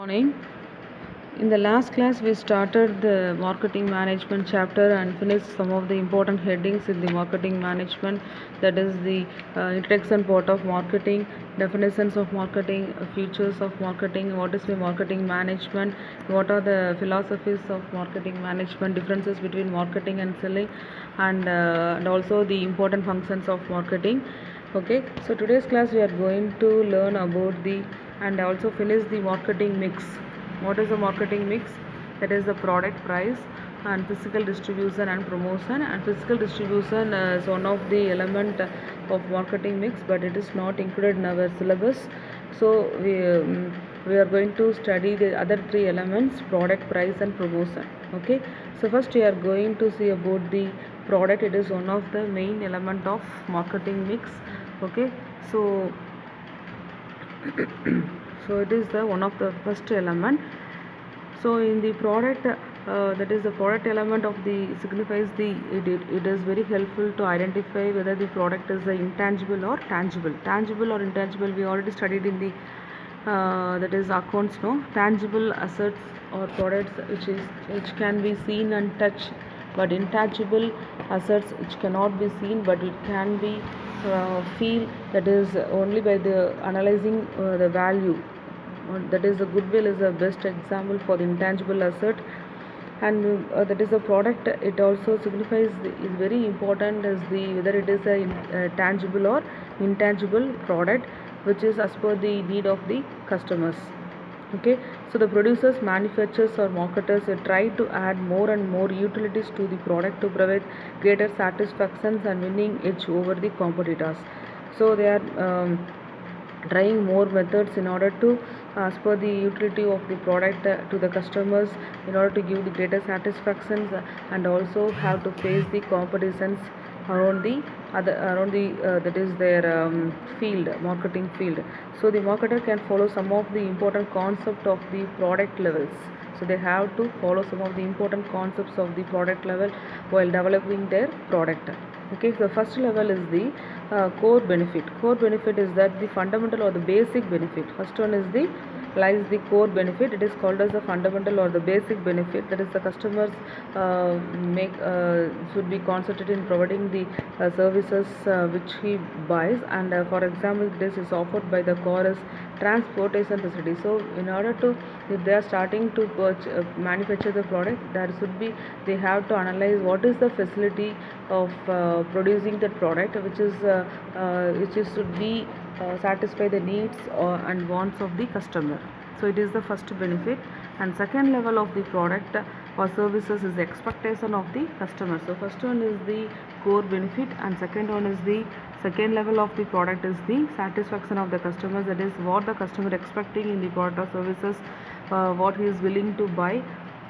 Morning. In the last class, we started the marketing management chapter and finished some of the important headings in the marketing management. That is the introduction part of marketing, definitions of marketing, features of marketing, what is the marketing management, what are the philosophies of marketing management, differences between marketing and selling, and also the important functions of marketing. Okay, so today's class we are going to learn about the and also finish the marketing mix. What is the marketing mix? That is the product price and physical distribution and promotion. And physical distribution is one of the element of marketing mix, but it is not included in our syllabus. So we are going to study the other three elements: product, price, and promotion. Okay. So first we are going to see about the product. It is one of the main element of marketing mix. Okay. So so it is the one of the first element. So in the product, that is the product element of the signifies the it is very helpful to identify whether the product is intangible or tangible. Tangible or intangible we already studied in the that is accounts. No, tangible assets or products which can be seen and touched, but intangible assets which cannot be seen but it can be feel, that is only by the analyzing the value. That is the goodwill is the best example for the intangible asset. And that is a product. It also signifies is very important as the whether it is a tangible or intangible product, which is as per the need of the customers. Okay, so the producers, manufacturers, or marketers try to add more and more utilities to the product to provide greater satisfactions and winning edge over the competitors. So they are trying more methods in order to as per the utility of the product to the customers, in order to give the greater satisfactions, and also have to face the competitions around the other around the that is their field, marketing field. So the marketer can follow some of the important concept of the product levels. So they have to follow some of the important concepts of the product level while developing their product. Okay, so first level is the core benefit. Core benefit is that the fundamental or the basic benefit. First one is the lies the core benefit. It is called as the fundamental or the basic benefit. That is the customers make should be concentrated in providing the services which he buys. And for example, this is offered by the core as transportation facility. So in order to, if they are starting to manufacture the product, there should be, they have to analyze what is the facility of producing that product, which is should be satisfy the needs and wants of the customer. So it is the first benefit. And second level of the product or services is the expectation of the customer. So first one is the core benefit, and second one is the second level of the product is the satisfaction of the customers. That is what the customer expecting in the product or services, what he is willing to buy.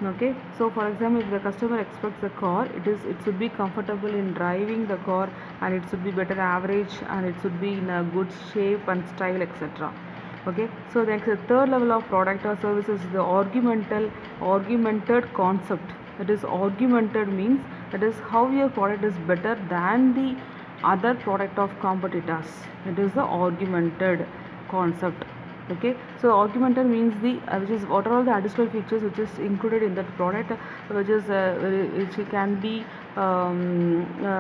Okay, so for example, if the customer expects a car, it should be comfortable in driving the car, and it should be better average, and it should be in a good shape and style, etc. Okay, so the third level of product or services is the augmented concept. That is, augmented means that is how your product is better than the other product of competitors. It is the augmented concept. Okay, so augmented means the which is what are all the additional features which is included in that product, which can be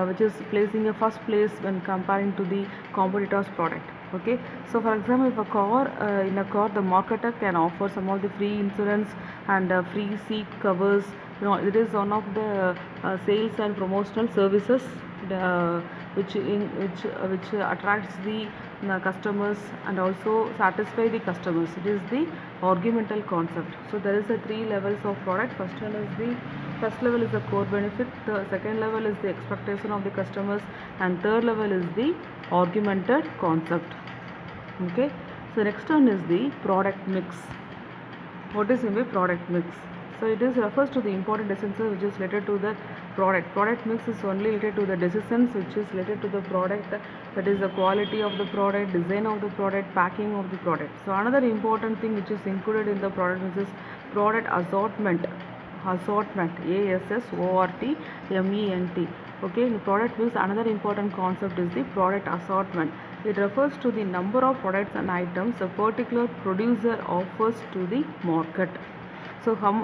which is placing a first place when comparing to the competitor's product. Okay, so for example, if a car in a car, the marketer can offer some of the free insurance and free seat covers. It is one of the sales and promotional services which attracts the customers and also satisfy the customers. It is the augmental concept. So there is a three levels of product. First level is the core benefit, the second level is the expectation of the customers, and third level is the augmented concept. Okay, so next one is the product mix. What is in the product mix? So it is refers to the important essences which is related to the product. Product mix is only related to the decisions which is related to the product, that is the quality of the product, design of the product, packing of the product. So another important thing which is included in the product mix is product assortment. Assortment, ASSORTMENT. Okay, the product mix, another important concept is the product assortment. It refers to the number of products and items a particular producer offers to the market. So um,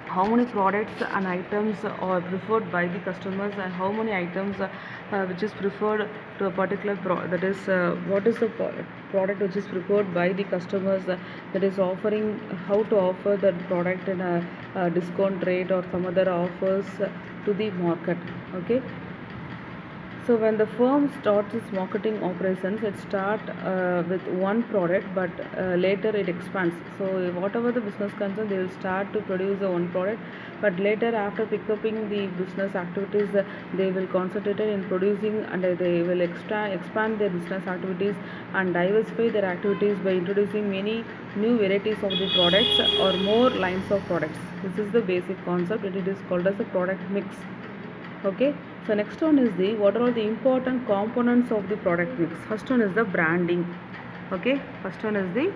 how many products and items are preferred by the customers, and how many items which is preferred to a particular that is what is the product which is preferred by the customers, that is offering how to offer that product in a discount rate or some other offers to the market. Okay, so when the firm starts its marketing operations, it start with one product, but later it expands. So whatever the business concern, they will start to produce the one product, but later after picking the business activities, they will concentrate in producing, and they will expand their business activities and diversify their activities by introducing many new varieties of the products or more lines of products. This is the basic concept, and it is called as a product mix. Okay, so next one is the what are all the important components of the product mix. First one is the branding. Okay, first one is the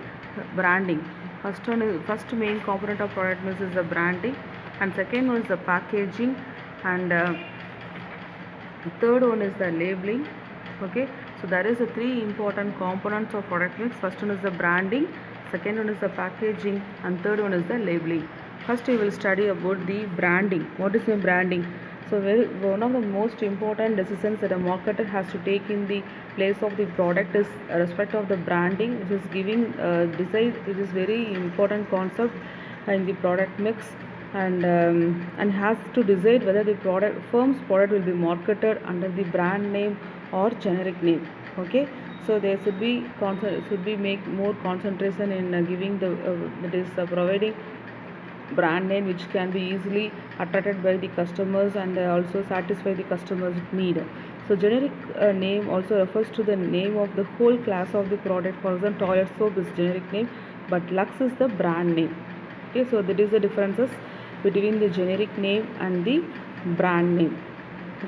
branding. First main component of product mix is the branding, and second one is the packaging, and the third one is the labeling. Okay, so there is a three important components of product mix. First one is the branding, second one is the packaging, and third one is the labeling. First we will study about the branding. What is the branding? So one of the most important decisions that a marketer has to take in the place of the product is respect of the branding, which is giving decide. It is very important concept in the product mix, and has to decide whether the firm's product will be marketed under the brand name or generic name. Okay, so there should be make more concentration in giving the that is providing brand name which can be easily attracted by the customers, and also satisfy the customers need. So generic name also refers to the name of the whole class of the product. For example, toilet soap is generic name, but Lux is the brand name. Okay, so that is the differences between the generic name and the brand name.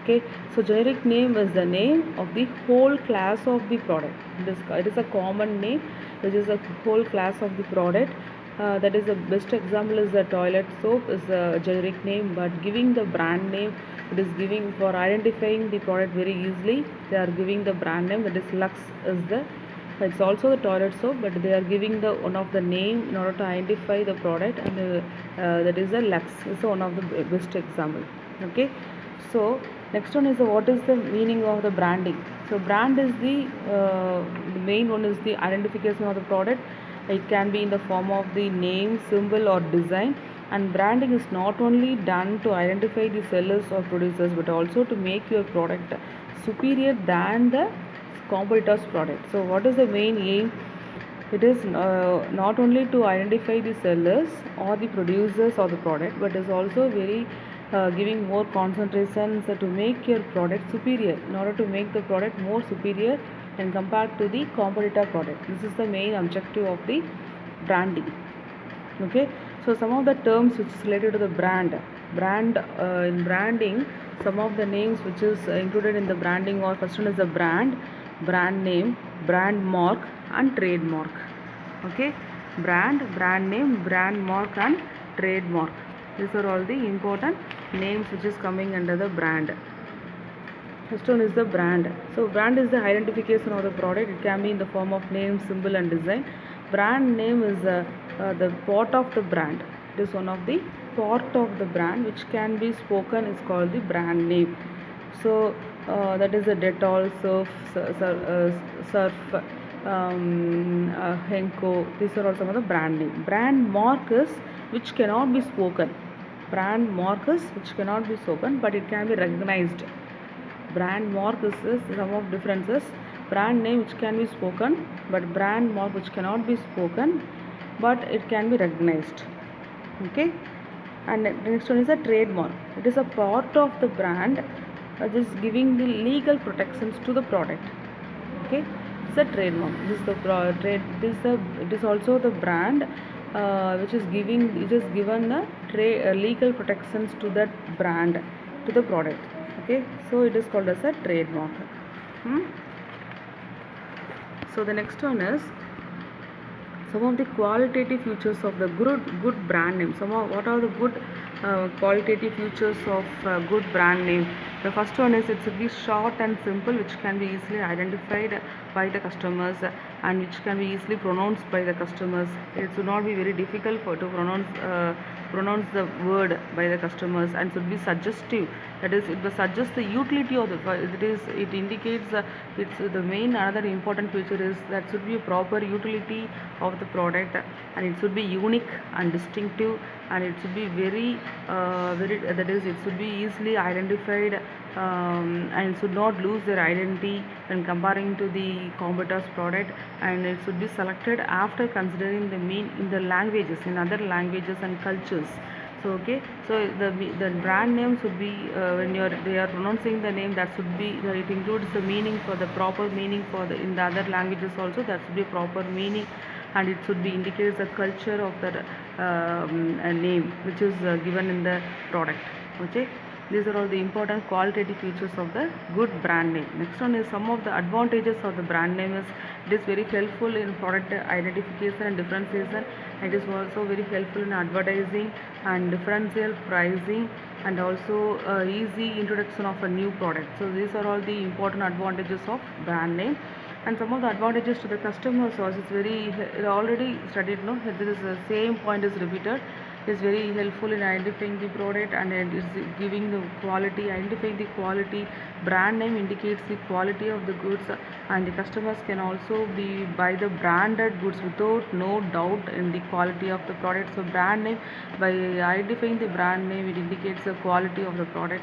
Okay, so generic name is the name of the whole class of the product. It is a common name which is a whole class of the product. That is the best example is the toilet soap is a generic name, but giving the brand name, it is giving for identifying the product very easily. They are giving the brand name, that is Lux is the, it's also the toilet soap, but they are giving the one of the name in order to identify the product, and that is the Lux. It's one of the best example. Okay, so next one is what is the meaning of the branding. So brand is the main one is the identification of the product. It can be in the form of the name, symbol, or design. And branding is not only done to identify the sellers or producers, but also to make your product superior than the competitor's product. So what is the main aim? It is not only to identify the sellers or the producers of the product, but is also very giving more concentration to make your product superior, in order to make the product more superior and compared to the competitor product. This is the main objective of the branding. Okay, so some of the terms which is related to the brand in branding, some of the names which is included in the branding, or first one is the brand name, brand mark, and trademark. Okay, brand name, brand mark, and trademark. These are all the important names which is coming under the brand. First one is the brand. So brand is the identification of the product. It can be in the form of name, symbol, and design. Brand name is the part of the brand. It is one of the part of the brand which can be spoken. Is called the brand name. So that is the Dettol, Surf, Henko. These are all some of the brand name. Brand mark is which cannot be spoken. Brand mark is which cannot be spoken, but it can be recognized. Brand mark is some of differences. Brand name which can be spoken, but brand mark which cannot be spoken, but it can be recognized. Okay, and the next one is a trademark. It is a part of the brand that is giving the legal protections to the product. Okay, it's a trademark. This is the it is also the brand which is giving, it is given the legal protections to that brand, to the product. Okay, so it is called as a trademark. So the next one is some of the qualitative features of the good brand name. What are the good qualitative features of good brand name? The first one is it should be short and simple, which can be easily identified by the customers and which can be easily pronounced by the customers. It should not be very difficult for to pronounce the word by the customers, and should be suggestive. That is, it will suggest the utility of the it indicates it's the main another important feature is that should be a proper utility of the product, and it should be unique and distinctive, and it should be very that is, it should be easily identified, and should not lose their identity when comparing to the competitors product, and it should be selected after considering the mean in the languages, in other languages and cultures. So okay, so the brand name should be when they are pronouncing the name, that should be it includes the meaning for the proper meaning for the in the other languages also, that should be proper meaning, and it should be indicates the culture of the name which is given in the product. Okay, these are all the important qualitative features of the good brand name. Next one is some of the advantages of the brand name is it is very helpful in product identification and differentiation. It is also very helpful in advertising and differential pricing, and also easy introduction of a new product. So these are all the important advantages of brand name. And some of the advantages to the customers also is very already studied, no, this is the same point is repeated. Is very helpful in identifying the product, and it is giving the quality, identifying the quality. Brand name indicates the quality of the goods, and the customers can also be buy the branded goods without no doubt in the quality of the product. So brand name, by identifying the brand name, it indicates the quality of the product.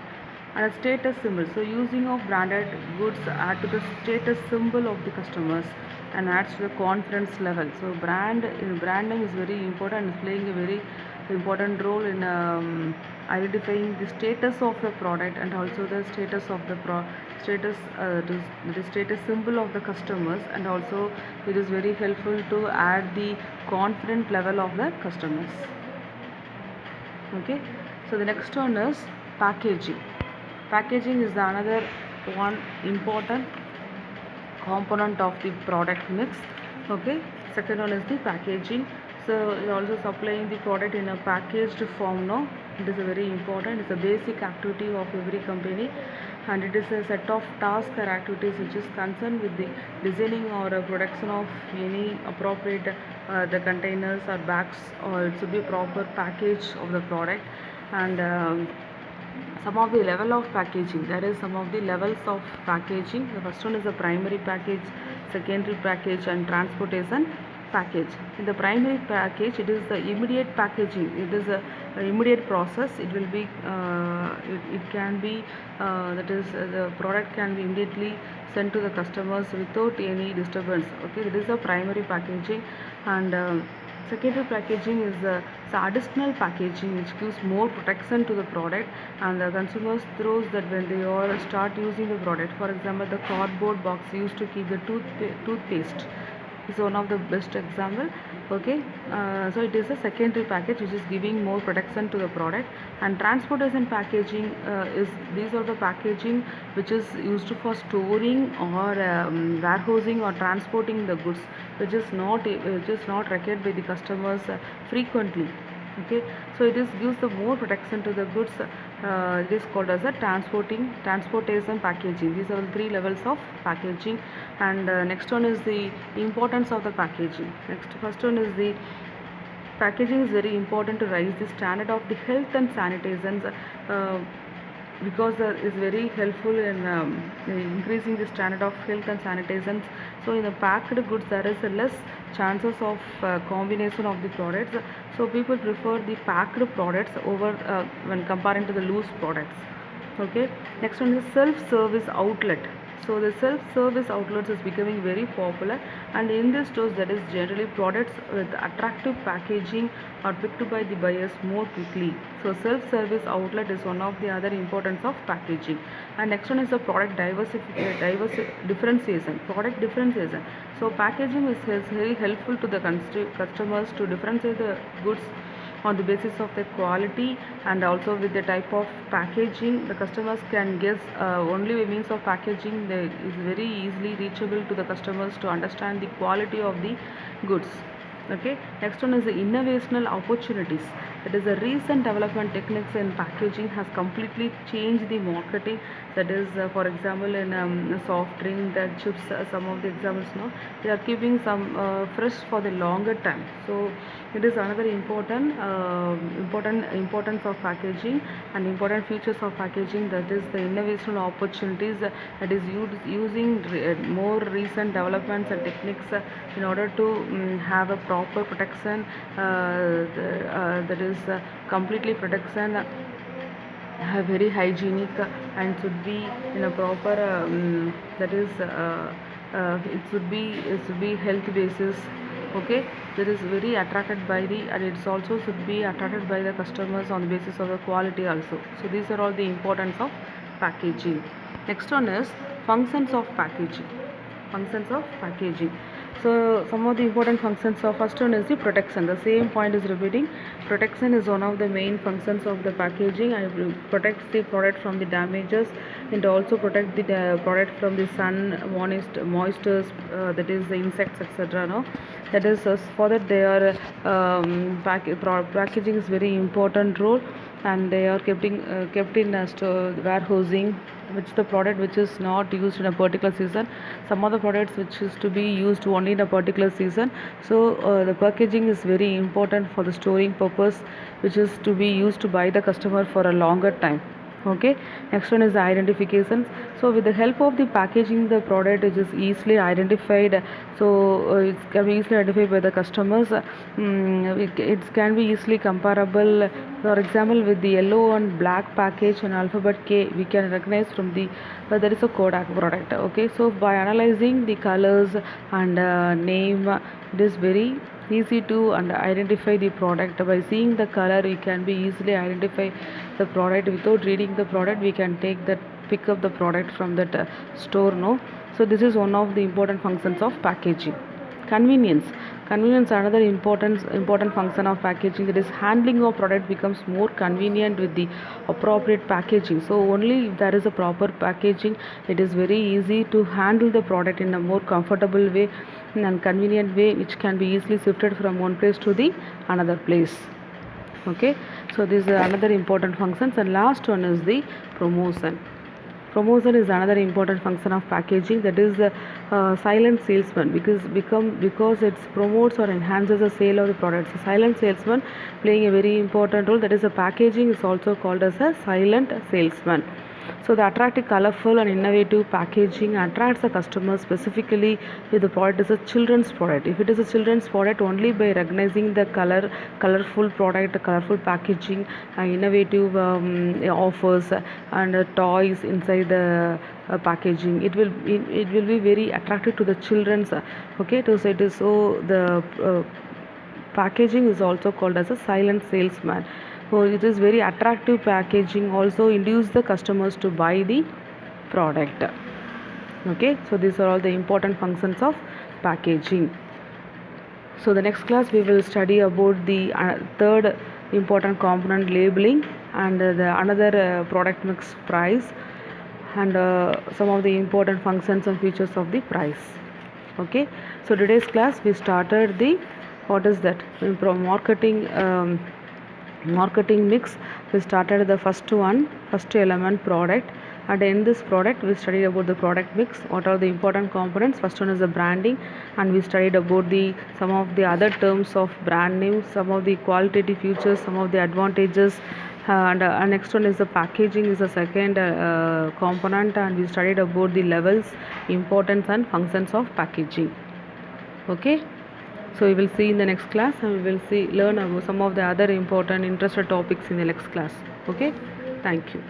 And a status symbol, so using of branded goods add to the status symbol of the customers and adds to the confidence level. So brand name is very important, is playing a very important role in identifying the status of the product, and also the status of the the status symbol of the customers, and also it is very helpful to add the confident level of the customers. Okay, so the next one is packaging. Packaging is the another one important component of the product mix. Okay, second one is the packaging. So you're also supplying the product in a packaged form, no, it is a very important, it's a basic activity of every company, and it is a set of tasks or activities which is concerned with the designing or production of any appropriate the containers or bags, or it should be a proper package of the product. And some of the level of packaging, that is some of the levels of packaging. The first one is the primary package, secondary package, and transportation package. In the primary package, it is the immediate packaging, it is a immediate process, it will be it can be that is the product can be immediately sent to the customers without any disturbance. Okay, that is the primary packaging. And secondary packaging is the additional packaging which gives more protection to the product, and the consumers throws that when they all start using the product. For example, the cardboard box used to keep the toothpaste is one of the best example. Okay, so it is a secondary package which is giving more protection to the product. And transportation packaging is these are the packaging which is used for storing or warehousing or transporting the goods, which is not required by the customers frequently. Okay, so it is gives the more protection to the goods. It is called as a transportation packaging. These are the three levels of packaging. And next one is the importance of the packaging. First one is the packaging is very important to raise the standard of the health and sanitation, because is very helpful in increasing the standard of health and sanitation. So in the packed goods there is a less chances of combination of the products, so people prefer the packed products over when comparing to the loose products. Okay, next one is self-service outlet. So the self-service outlets is becoming very popular, and in these stores that is generally products with attractive packaging are picked by the buyers more quickly. So self-service outlet is one of the other importance of packaging. And next one is the product differentiation. Product differentiation. So packaging is very helpful to the customers to differentiate the goods on the basis of the quality, and also with the type of packaging. The customers can guess only by means of packaging, they is very easily reachable to the customers to understand the quality of the goods. Okay, next one is the innovational opportunities. that is the recent development techniques in packaging has completely changed the marketing. That is for example in soft drink, the chips, some of the examples now they are keeping some fresh for the longer time. So it is another important importance of packaging and important features of packaging, that is the innovational opportunities, that is using more recent developments and techniques in order to have a proper protection, that is completely protection, very hygienic, and should be in a proper that is it should be health basis. Okay, that is very attracted by the, and it's also should be attracted by the customers on the basis of the quality also. So these are all the importance of packaging. Next one is functions of packaging. Functions of packaging. So some of the important functions of, first one is the protection. The same point is repeating. Protection is one of the main functions of the packaging, and it protects the product from the damages, and also protect the product from the sun, moistures, that is the insects, etc. No, that is for that they are packaging is very important role, and they are kept in warehousing, which the product which is not used in a particular season, some other products which is to be used only in a particular season. So the packaging is very important for the storing purpose, which is to be used by the customer for a longer time. Okay, next one is the identifications. So with the help of the packaging, the product is just easily identified. So it can be easily identified by the customers. It can be easily comparable. For example, with the yellow and black package and alphabet K, we can recognize from the there is a Kodak product. Okay, so by analyzing the colors and name, it is very easy to identify the product. By seeing the color, we can be easily identify the product. Without reading the product, we can pick up the product from that store. No, so this is one of the important functions of packaging. Convenience. Convenience is another important function of packaging. That is, handling of product becomes more convenient with the appropriate packaging. So only if there is a proper packaging, it is very easy to handle the product in a more comfortable way and convenient way, which can be easily shifted from one place to the another place. Okay, so this is another important functions. And last one is the promotion. Promotion is another important function of packaging, that is the silent salesman, because it promotes or enhances the sale of the products. A silent salesman playing a very important role, that is the packaging is also called as a silent salesman. So the attractive, colorful and innovative packaging attracts the customer, specifically if the product is a children's product. If it is a children's product, only by recognizing the colorful product, colorful packaging, innovative offers and toys inside the packaging, it will be very attractive to the children's. Okay, so it is so the packaging is also called as a silent salesman. So it is very attractive packaging, also induce the customers to buy the product. Okay, so these are all the important functions of packaging. So the next class we will study about the third important component, labeling, and the another product mix, price, and some of the important functions and features of the price. Okay, so today's class we started the, what is that, marketing mix. We started the first element, product, and in this product we studied about the product mix. What are the important components? First one is the branding, and we studied about the some of the other terms of brand names, some of the qualitative features, some of the advantages, and next one is the packaging is the second component, and we studied about the levels, importance and functions of packaging. Okay, so we will see in the next class, and we will learn about some of the other important interested topics in the next class. Okay, thank you.